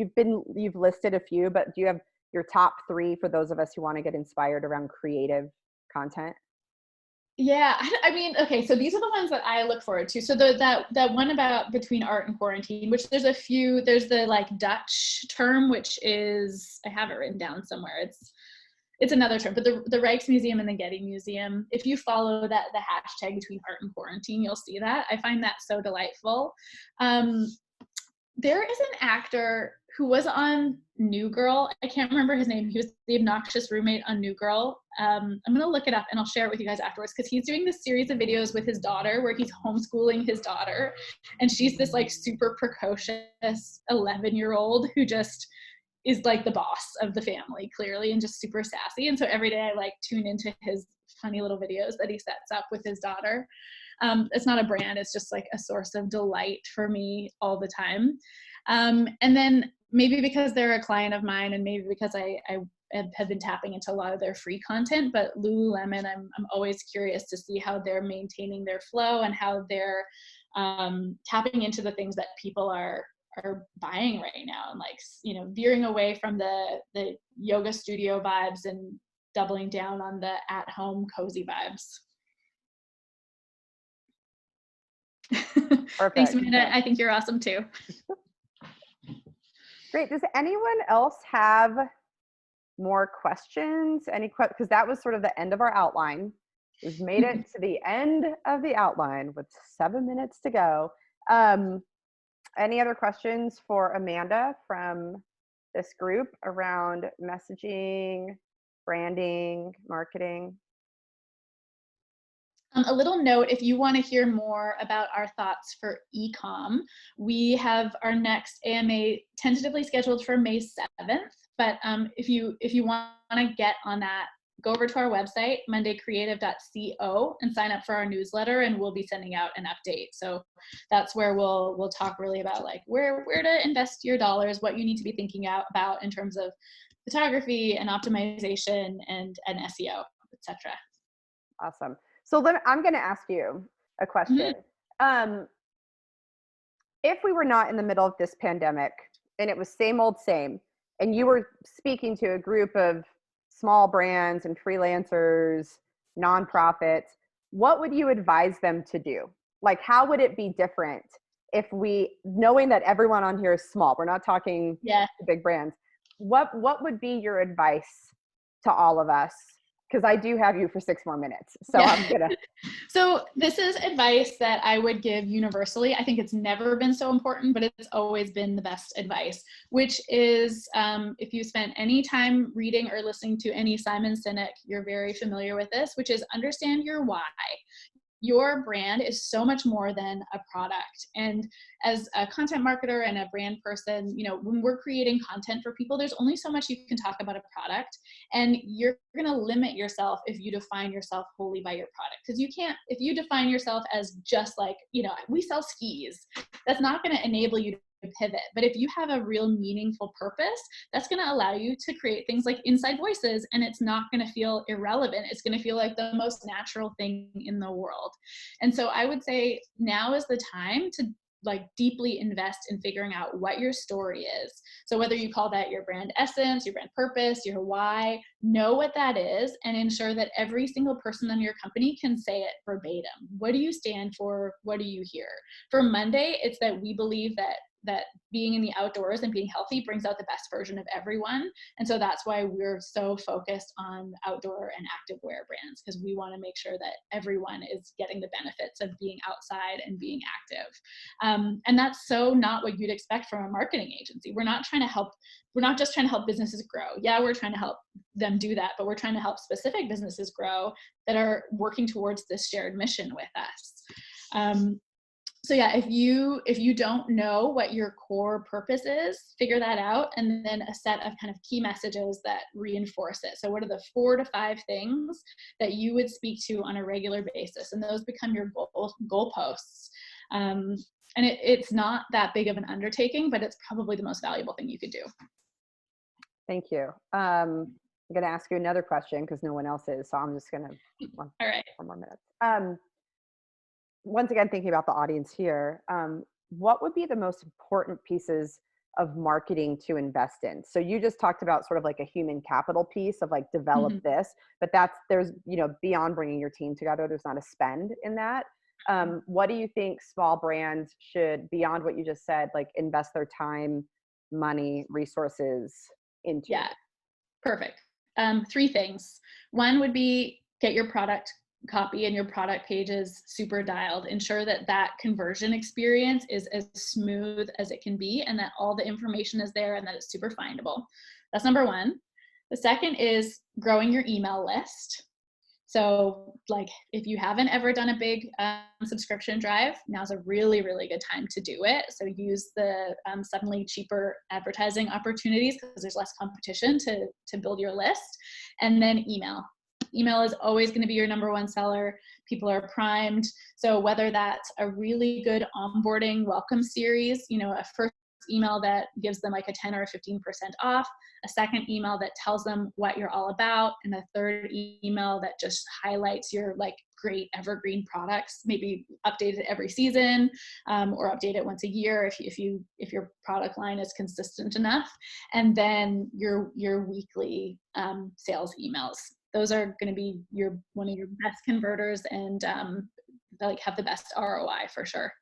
you've listed a few, but do you have your top 3 for those of us who want to get inspired around creative content? Yeah, I mean, okay, so these are the ones that I look forward to. So that one about between art and quarantine, which there's a few, there's the like Dutch term, which is, I have it written down somewhere. It's another term, but the Rijksmuseum and the Getty Museum, if you follow the hashtag between art and quarantine, you'll see that. I find that so delightful. There is an actor who was on New Girl. I can't remember his name. He was the obnoxious roommate on New Girl. I'm going to look it up and I'll share it with you guys afterwards, because he's doing this series of videos with his daughter where he's homeschooling his daughter. And she's this like super precocious 11-year-old who just is like the boss of the family, clearly, and just super sassy. And so every day I like tune into his funny little videos that he sets up with his daughter. It's not a brand, it's just like a source of delight for me all the time. And then maybe because they're a client of mine, and maybe because I have been tapping into a lot of their free content, but Lululemon, I'm always curious to see how they're maintaining their flow and how they're tapping into the things that people are buying right now, and like, you know, veering away from the yoga studio vibes and doubling down on the at-home cozy vibes. Perfect. Thanks, Amanda. I think you're awesome too. Great. Does anyone else have more questions? Because that was sort of the end of our outline. We've made it to the end of the outline with 7 minutes to go. Any other questions for Amanda from this group around messaging, branding, marketing? A little note, if you want to hear more about our thoughts for e-com, we have our next AMA tentatively scheduled for May 7th. But if you want to get on that, go over to our website, mondaycreative.co, and sign up for our newsletter, and we'll be sending out an update. So that's where we'll talk really about like where to invest your dollars, what you need to be thinking about in terms of photography and optimization and SEO, etc. Awesome. So I'm going to ask you a question. Mm-hmm. If we were not in the middle of this pandemic and it was same old same, and you were speaking to a group of small brands and freelancers, nonprofits, what would you advise them to do? Like, how would it be different if knowing that everyone on here is small, we're not talking big brands, what would be your advice to all of us? Because I do have you for 6 more minutes. So I'm gonna. So this is advice that I would give universally. I think it's never been so important, but it's always been the best advice, which is if you spent any time reading or listening to any Simon Sinek, you're very familiar with this, which is understand your why. Your brand is so much more than a product. And as a content marketer and a brand person, you know, when we're creating content for people, there's only so much you can talk about a product, and you're going to limit yourself if you define yourself wholly by your product. Because you can't, if you define yourself as just like, you know, we sell skis, that's not going to enable you to pivot. But if you have a real meaningful purpose, that's going to allow you to create things like Inside Voices, and it's not going to feel irrelevant. It's going to feel like the most natural thing in the world. And so I would say now is the time to like deeply invest in figuring out what your story is. So whether you call that your brand essence, your brand purpose, your why, know what that is, and ensure that every single person in your company can say it verbatim. What do you stand for? What do you hear? For Monday, it's that we believe that that being in the outdoors and being healthy brings out the best version of everyone. And so that's why we're so focused on outdoor and active wear brands, because we want to make sure that everyone is getting the benefits of being outside and being active. And that's so not what you'd expect from a marketing agency. We're not just trying to help businesses grow. Yeah, we're trying to help them do that, but we're trying to help specific businesses grow that are working towards this shared mission with us. So yeah, if you don't know what your core purpose is, figure that out, and then a set of kind of key messages that reinforce it. So what are the 4 to 5 things that you would speak to on a regular basis? And those become your goalposts. And it's not that big of an undertaking, but it's probably the most valuable thing you could do. Thank you. I'm going to ask you another question because no one else is. So I'm just going to, All right. 4 more minutes. Once again, thinking about the audience here, what would be the most important pieces of marketing to invest in? So you just talked about sort of like a human capital piece of like develop this, but there's, beyond bringing your team together, there's not a spend in that. What do you think small brands should, beyond what you just said, like invest their time, money, resources into? Yeah, perfect. 3 things. One would be get your product copy and your product pages super dialed. Ensure that conversion experience is as smooth as it can be, and that all the information is there and that it's super findable. That's number 1. The second is growing your email list. So like if you haven't ever done a big subscription drive, now's a really, really good time to do it. So use the suddenly cheaper advertising opportunities because there's less competition to build your list. And then email. Email is always going to be your number 1 seller. People are primed. So whether that's a really good onboarding welcome series, a first email that gives them like a 10 or 15% off, a second email that tells them what you're all about, and a third email that just highlights your like great evergreen products, maybe updated every season, or update it once a year if your product line is consistent enough, and then your weekly sales emails. Those are going to be one of your best converters and like have the best ROI for sure.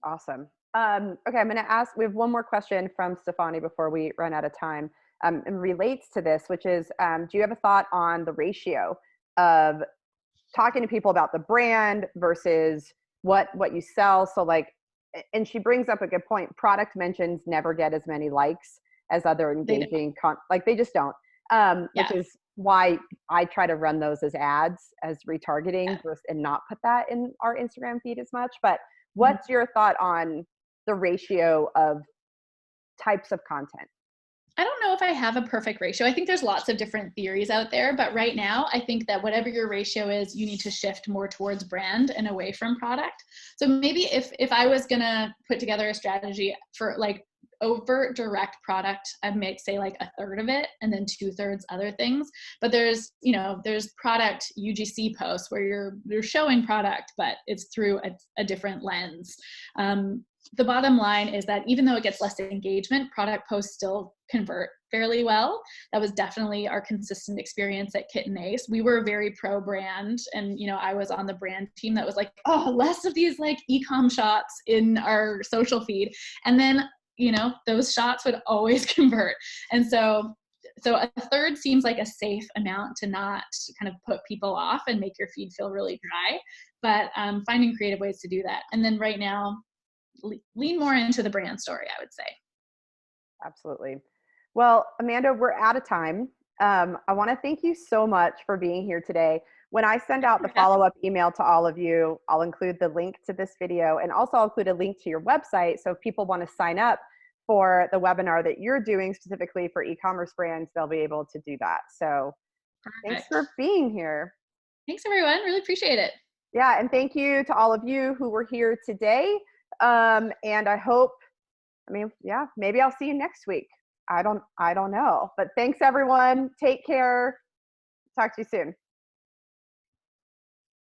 Awesome. Okay, I'm going to ask, we have one more question from Stefani before we run out of time, and relates to this, which is, do you have a thought on the ratio of talking to people about the brand versus what you sell? So like, and she brings up a good point, product mentions never get as many likes as other engaging, they just don't, which is why I try to run those as ads, as retargeting, and not put that in our Instagram feed as much. But what's your thought on the ratio of types of content? I don't know if I have a perfect ratio. I think there's lots of different theories out there, but right now I think that whatever your ratio is, you need to shift more towards brand and away from product. So maybe if I was gonna put together a strategy for like overt direct product, I might say like a third of it and then 2/3 other things. But there's product UGC posts where you're showing product, but it's through a different lens. The bottom line is that even though it gets less engagement, product posts still convert fairly well. That was definitely our consistent experience at Kitten Ace. We were very pro brand, and I was on the brand team that was like, oh, less of these like e-com shots in our social feed. And then those shots would always convert. And so a third seems like a safe amount to not kind of put people off and make your feed feel really dry, but finding creative ways to do that. And then right now, lean more into the brand story, I would say. Absolutely. Well, Amanda, we're out of time. I want to thank you so much for being here today. When I send out the follow-up email to all of you, I'll include the link to this video, and also I'll include a link to your website. So if people want to sign up for the webinar that you're doing specifically for e-commerce brands, they'll be able to do that. So Thanks for being here. Thanks, everyone. Really appreciate it. Yeah, and thank you to all of you who were here today. And I hope, maybe I'll see you next week. I don't know. But thanks, everyone. Take care. Talk to you soon.